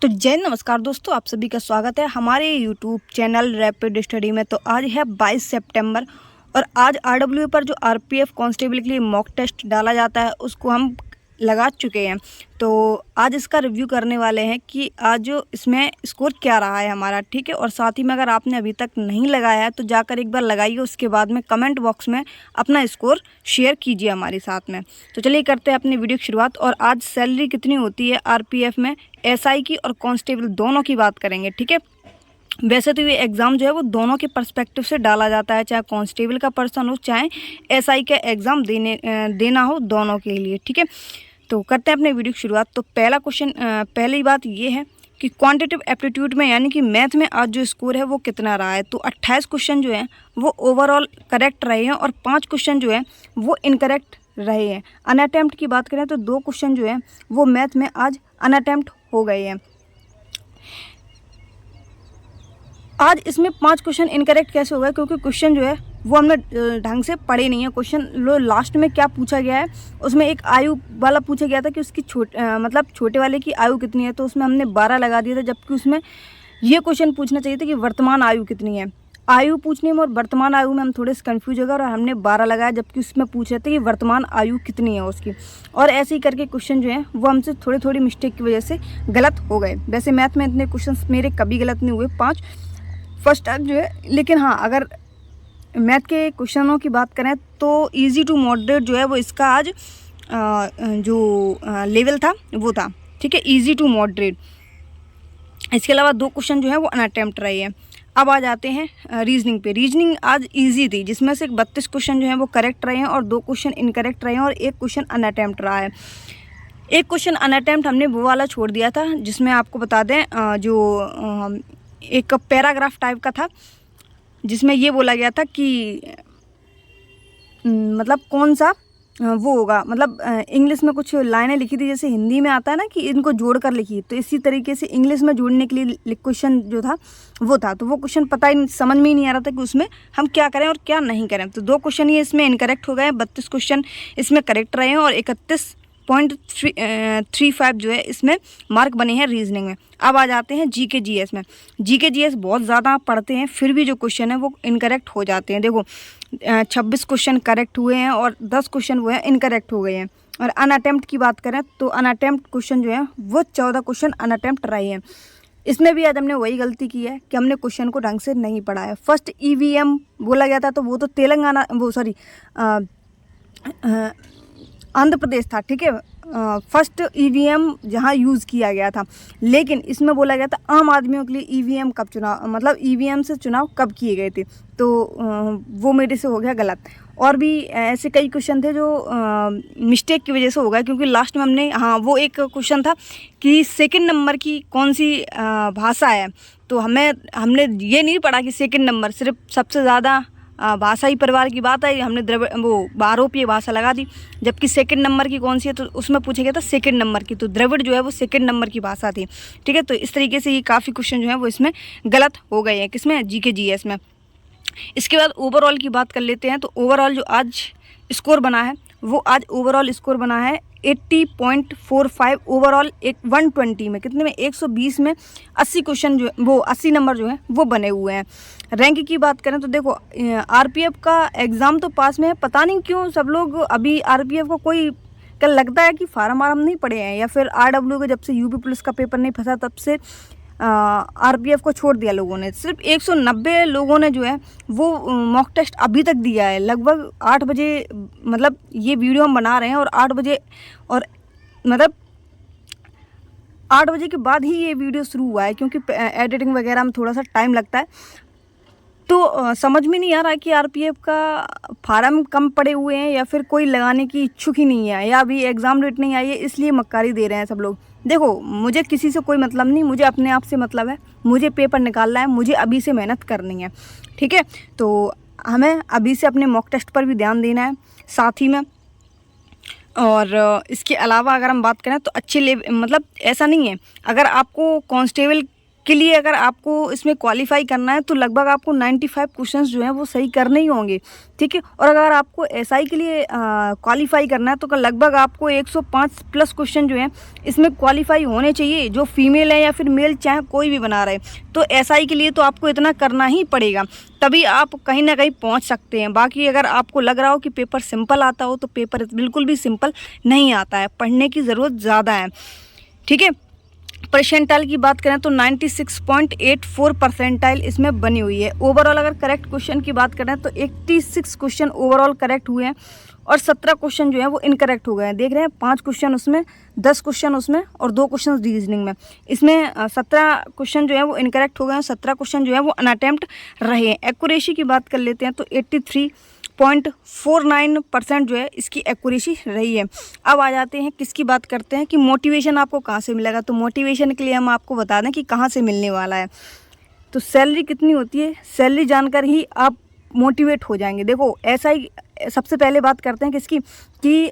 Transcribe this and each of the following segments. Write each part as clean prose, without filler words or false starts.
तो जय नमस्कार दोस्तों, आप सभी का स्वागत है हमारे यूट्यूब चैनल रैपिड स्टडी में। तो आज है 22 सितंबर और आज आरडब्ल्यू पर जो आरपीएफ कांस्टेबल के लिए मॉक टेस्ट डाला जाता है उसको हम लगा चुके हैं। तो आज इसका रिव्यू करने वाले हैं कि आज जो इसमें स्कोर क्या रहा है हमारा, ठीक है। और साथ ही में अगर आपने अभी तक नहीं लगाया है तो जाकर एक बार लगाइए, उसके बाद में कमेंट बॉक्स में अपना स्कोर शेयर कीजिए हमारे साथ में। तो चलिए करते हैं अपनी वीडियो की शुरुआत। और आज सैलरी कितनी होती है आरपीएफ में, एसआई की और कांस्टेबल दोनों की बात करेंगे, ठीक है। वैसे तो ये एग्ज़ाम जो है वो दोनों के पर्सपेक्टिव से डाला जाता है, चाहे कांस्टेबल का पर्सन हो चाहे एसआई का एग्ज़ाम देना हो, दोनों के लिए, ठीक है। तो करते हैं अपने वीडियो की शुरुआत। तो पहला क्वेश्चन, पहली बात ये है कि क्वांटिटेटिव एप्टीट्यूड में यानी कि मैथ में आज जो स्कोर है वो कितना रहा है। तो 28 क्वेश्चन जो हैं वो ओवरऑल करेक्ट रहे हैं और 5 क्वेश्चन जो हैं वो इनकरेक्ट रहे हैं। अनअटेम्प्ट की बात करें तो 2 क्वेश्चन जो हैं वो मैथ में आज अनअटेम्प्ट हो गए हैं। आज इसमें 5 क्वेश्चन इनकरेक्ट कैसे हो गए, क्योंकि क्वेश्चन जो है वो हमने ढंग से पढ़े नहीं है। क्वेश्चन लो लास्ट में क्या पूछा गया है, उसमें एक आयु वाला पूछा गया था कि उसकी मतलब छोटे वाले की आयु कितनी है, तो उसमें हमने 12 लगा दिया था। जबकि उसमें ये क्वेश्चन पूछना चाहिए था कि वर्तमान आयु कितनी है। आयु पूछने में और वर्तमान आयु में हम थोड़े से कन्फ्यूज हो गए और हमने 12 लगाया, जबकि उसमें पूछ रहे थे कि वर्तमान आयु कितनी है उसकी। और ऐसे ही करके क्वेश्चन जो है वो हमसे थोड़ी मिस्टेक की वजह से गलत हो गए। वैसे मैथ में इतने क्वेश्चन मेरे कभी गलत नहीं हुए, 5 फर्स्ट टाइम जो है। लेकिन हाँ, अगर मैथ के क्वेश्चनों की बात करें तो इजी टू मॉडरेट जो है वो इसका आज जो लेवल था वो था, ठीक है, इजी टू मॉडरेट। इसके अलावा 2 क्वेश्चन जो है वो अनअटेम्प्ट रहे हैं। अब आ जाते हैं रीजनिंग पे। रीजनिंग आज इजी थी, जिसमें से 32 क्वेश्चन जो है वो करेक्ट रहे हैं और 2 क्वेश्चन इनकरेक्ट रहे हैं और 1 क्वेश्चन अनअटेम्प्ट रहा है। एक क्वेश्चन अनअटेम्प्ट हमने वो वाला छोड़ दिया था जिसमें आपको बता दें जो एक पैराग्राफ टाइप का था, जिसमें ये बोला गया था कि मतलब कौन सा वो होगा, मतलब इंग्लिश में कुछ लाइनें लिखी थी, जैसे हिंदी में आता है ना कि इनको जोड़कर लिखी, तो इसी तरीके से इंग्लिश में जोड़ने के लिए क्वेश्चन जो था वो था। तो वो क्वेश्चन पता ही समझ में ही नहीं आ रहा था कि उसमें हम क्या करें और क्या नहीं करें। तो 2 क्वेश्चन ये इसमें इनकरेक्ट हो गए, 32 क्वेश्चन इसमें करेक्ट रहे हैं और 31.35 जो है इसमें मार्क बने हैं रीजनिंग में। अब आ जाते हैं जीके जीएस में। जीके जीएस बहुत ज़्यादा पढ़ते हैं फिर भी जो क्वेश्चन है वो इनकरेक्ट हो जाते हैं। देखो 26 क्वेश्चन करेक्ट हुए हैं और 10 क्वेश्चन वो है इनकरेक्ट हो गए हैं। और अनअटेम्प्ट की बात करें तो अनअटेम्प्ट क्वेश्चन जो है वो 14 क्वेश्चन अनअटेम्प्ट रहे हैं। इसमें भी आज हमने वही गलती की है कि हमने क्वेश्चन को ढंग से नहीं पढ़ा है। फर्स्ट ईवीएम बोला गया था तो वो तो तेलंगाना आंध्र प्रदेश था, ठीक है। फर्स्ट ईवीएम जहां यूज़ किया गया था, लेकिन इसमें बोला गया था आम आदमियों के लिए ईवीएम कब चुनाव, मतलब ईवीएम से चुनाव कब किए गए थे, तो वो मेरे से हो गया गलत। और भी ऐसे कई क्वेश्चन थे जो मिस्टेक की वजह से हो गए, क्योंकि लास्ट में हमने वो एक क्वेश्चन था कि सेकंड नंबर की कौन सी भाषा है, तो हमने ये नहीं पढ़ा कि सेकंड नंबर, सिर्फ सबसे ज़्यादा भाषाई परिवार की बात है, हमने आरोपीय भाषा लगा दी। जबकि सेकंड नंबर की कौन सी है तो उसमें पूछा गया था सेकंड नंबर की, तो द्रविड़ जो है वो सेकंड नंबर की भाषा थी, ठीक है। तो इस तरीके से ये काफ़ी क्वेश्चन जो है वो इसमें गलत हो गए हैं, किसमें, जीके जीएस में। इसके बाद ओवरऑल की बात कर लेते हैं। तो ओवरऑल जो आज स्कोर बना है वो आज ओवरऑल स्कोर बना है 80.45 ओवरऑल। 120 में कितने में, 120 में 80 क्वेश्चन जो वो 80 नंबर जो है वो बने हुए हैं। रैंक की बात करें तो देखो आरपीएफ का एग्ज़ाम तो पास में है, पता नहीं क्यों सब लोग अभी आरपीएफ को कोई कल लगता है कि फार्म नहीं पढ़े हैं, या फिर आरडब्ल्यू के जब से यूपी पुलिस का पेपर नहीं फंसा तब से आरपीएफ को छोड़ दिया लोगों ने। सिर्फ 190 लोगों ने जो है वो मॉक टेस्ट अभी तक दिया है। लगभग 8 बजे, मतलब ये वीडियो हम बना रहे हैं और 8 बजे, और मतलब 8 बजे के बाद ही ये वीडियो शुरू हुआ है, क्योंकि एडिटिंग वगैरह में थोड़ा सा टाइम लगता है। तो समझ में नहीं आ रहा है कि आरपीएफ का फार्म कम पड़े हुए हैं या फिर कोई लगाने की इच्छुक ही नहीं है, या अभी एग्ज़ाम डेट नहीं आई है इसलिए मक्कारी दे रहे हैं सब लोग। देखो मुझे किसी से कोई मतलब नहीं, मुझे अपने आप से मतलब है, मुझे पेपर निकालना है, मुझे अभी से मेहनत करनी है, ठीक है। तो हमें अभी से अपने मॉक टेस्ट पर भी ध्यान देना है साथ ही में। और इसके अलावा अगर हम बात करें तो अच्छे मतलब ऐसा नहीं है, अगर आपको कांस्टेबल के लिए अगर आपको इसमें क्वालिफाई करना है तो लगभग आपको 95 क्वेश्चंस जो हैं वो सही करने ही होंगे, ठीक है। और अगर आपको एसआई के लिए क्वालिफाई करना है तो लगभग आपको 105 प्लस क्वेश्चन जो हैं इसमें क्वालिफाई होने चाहिए, जो फीमेल है या फिर मेल चाहे कोई भी बना रहे। तो एसआई के लिए तो आपको इतना करना ही पड़ेगा, तभी आप कहीं ना कहीं पहुंच सकते हैं। बाकी अगर आपको लग रहा हो कि पेपर सिंपल आता हो तो पेपर बिल्कुल भी सिंपल नहीं आता है, पढ़ने की ज़रूरत ज़्यादा है, ठीक है। परसेंटाइल की बात करें तो 96.84 परसेंटाइल इसमें बनी हुई है। ओवरऑल अगर करेक्ट क्वेश्चन की बात करें तो 86 क्वेश्चन ओवरऑल करेक्ट हुए हैं और 17 क्वेश्चन जो है वो इनकरेक्ट हो गए हैं। देख रहे हैं 5 क्वेश्चन उसमें, 10 क्वेश्चन उसमें और 2 क्वेश्चन रीजनिंग में। इसमें 17 क्वेश्चन जो है वो इनकरेक्ट हो गए हैं, 17 क्वेश्चन जो है वो अनअटेम्प्ट रहे हैं। एक्यूरेसी की बात कर लेते हैं तो 83.49% जो है इसकी एक्यूरेसी रही है। अब आ जाते हैं किसकी बात करते हैं कि मोटिवेशन आपको कहाँ से मिलेगा। तो मोटिवेशन के लिए हम आपको बता दें कि कहाँ से मिलने वाला है। तो सैलरी कितनी होती है, सैलरी जानकर ही आप मोटिवेट हो जाएंगे। देखो ऐसा ही सबसे पहले बात करते हैं किसकी कि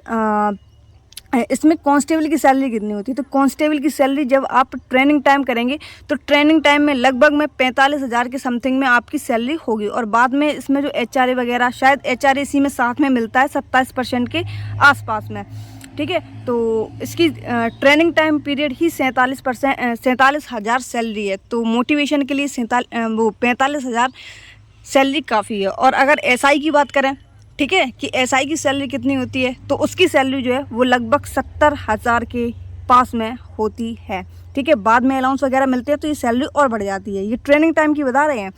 इसमें कांस्टेबल की सैलरी कितनी होती है। तो कांस्टेबल की सैलरी जब आप ट्रेनिंग टाइम करेंगे तो ट्रेनिंग टाइम में लगभग में 45,000 के समथिंग में आपकी सैलरी होगी। और बाद में इसमें जो एचआरए वगैरह, शायद एचआरए इसी में साथ में मिलता है 27% के आसपास में, ठीक है। तो इसकी ट्रेनिंग टाइम पीरियड ही 47,000 सैलरी है। तो मोटिवेशन के लिए 45,000 सैलरी काफ़ी है। और अगर एसआई की बात करें, ठीक है, कि एसआई की सैलरी कितनी होती है तो उसकी सैलरी जो है वो लगभग 70,000 के पास में होती है, ठीक है। बाद में अलाउंस वगैरह मिलते हैं तो ये सैलरी और बढ़ जाती है। ये ट्रेनिंग टाइम की बता रहे हैं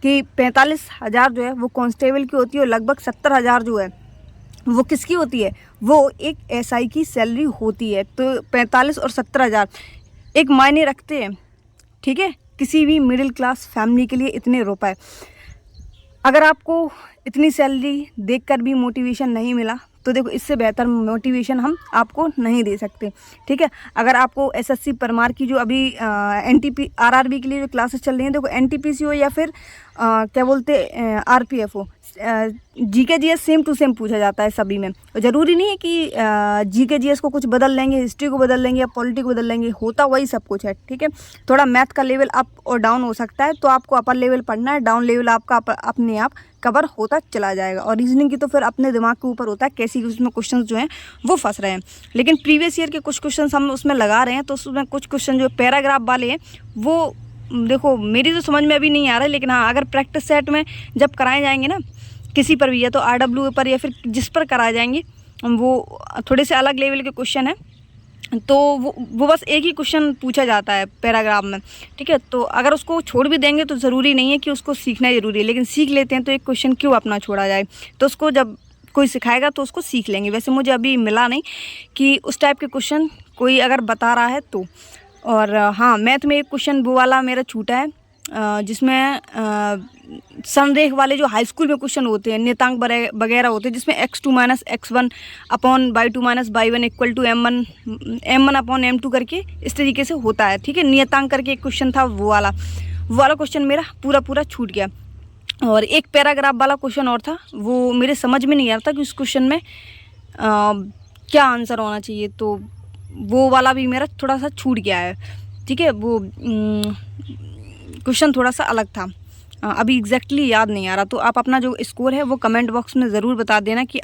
कि 45,000 जो है वो कांस्टेबल की होती है और लगभग 70,000 जो है वो किसकी होती है, वो एक एसआई की सैलरी होती है। तो 45 और 70,000 एक मायने रखते हैं, ठीक है, किसी भी मिडिल क्लास फैमिली के लिए इतने रुपए। अगर आपको इतनी सैलरी देखकर भी मोटिवेशन नहीं मिला तो देखो इससे बेहतर मोटिवेशन हम आपको नहीं दे सकते, ठीक है। अगर आपको एसएससी परमार की जो अभी एनटीपी आरआरबी के लिए जो क्लासेस चल रही हैं, देखो एनटीपीसी हो या फिर क्या बोलते आरपीएफ हो, GK GS same to same पूछा जाता है सभी में। ज़रूरी नहीं है कि जीके जीएस को कुछ बदल लेंगे, हिस्ट्री को बदल लेंगे या पॉलिटी को बदल लेंगे, होता वही सब कुछ है, ठीक है। थोड़ा मैथ का लेवल अप और डाउन हो सकता है, तो आपको अपर लेवल पढ़ना है, डाउन लेवल आपका अपने आप कवर होता चला जाएगा। और रीजनिंग की तो फिर अपने दिमाग के ऊपर होता है कैसी उसमें क्वेश्चन जो हैं वो फंस रहे हैं। लेकिन प्रीवियस ईयर के कुछ क्वेश्चन हम उसमें लगा रहे हैं, तो उसमें कुछ क्वेश्चन जो पैराग्राफ वाले हैं वो देखो मेरी तो समझ में अभी नहीं आ रहा है। लेकिन हाँ, अगर प्रैक्टिस सेट में जब कराए जाएंगे ना किसी पर भी, या तो आरडब्ल्यू पर या फिर जिस पर कराए जाएंगे, वो थोड़े से अलग लेवल के क्वेश्चन हैं, तो वो बस एक ही क्वेश्चन पूछा जाता है पैराग्राफ में, ठीक है। तो अगर उसको छोड़ भी देंगे तो ज़रूरी नहीं है कि उसको सीखना ज़रूरी है, लेकिन सीख लेते हैं तो एक क्वेश्चन क्यों अपना छोड़ा जाए। तो उसको जब कोई सिखाएगा तो उसको सीख लेंगे। वैसे मुझे अभी मिला नहीं कि उस टाइप के क्वेश्चन कोई अगर बता रहा है तो। और हाँ, मैथ में एक क्वेश्चन वो वाला मेरा छूटा है जिसमें संरेख वाले जो हाई स्कूल में क्वेश्चन होते हैं, नियतांक वगैरह होते हैं, जिसमें x2 minus x1 upon y2 minus y1 equal to m1 upon m2 करके इस तरीके से होता है, ठीक है। नियतांक करके एक क्वेश्चन था, वो वाला क्वेश्चन मेरा पूरा छूट गया। और एक पैराग्राफ वाला क्वेश्चन और था, वो मेरे समझ में नहीं आ रहा था कि उस क्वेश्चन में क्या आंसर होना चाहिए, तो वो वाला भी मेरा थोड़ा सा छूट गया है, ठीक है। वो क्वेश्चन थोड़ा सा अलग था, अभी एग्जैक्टली याद नहीं आ रहा। तो आप अपना जो स्कोर है वो कमेंट बॉक्स में ज़रूर बता देना कि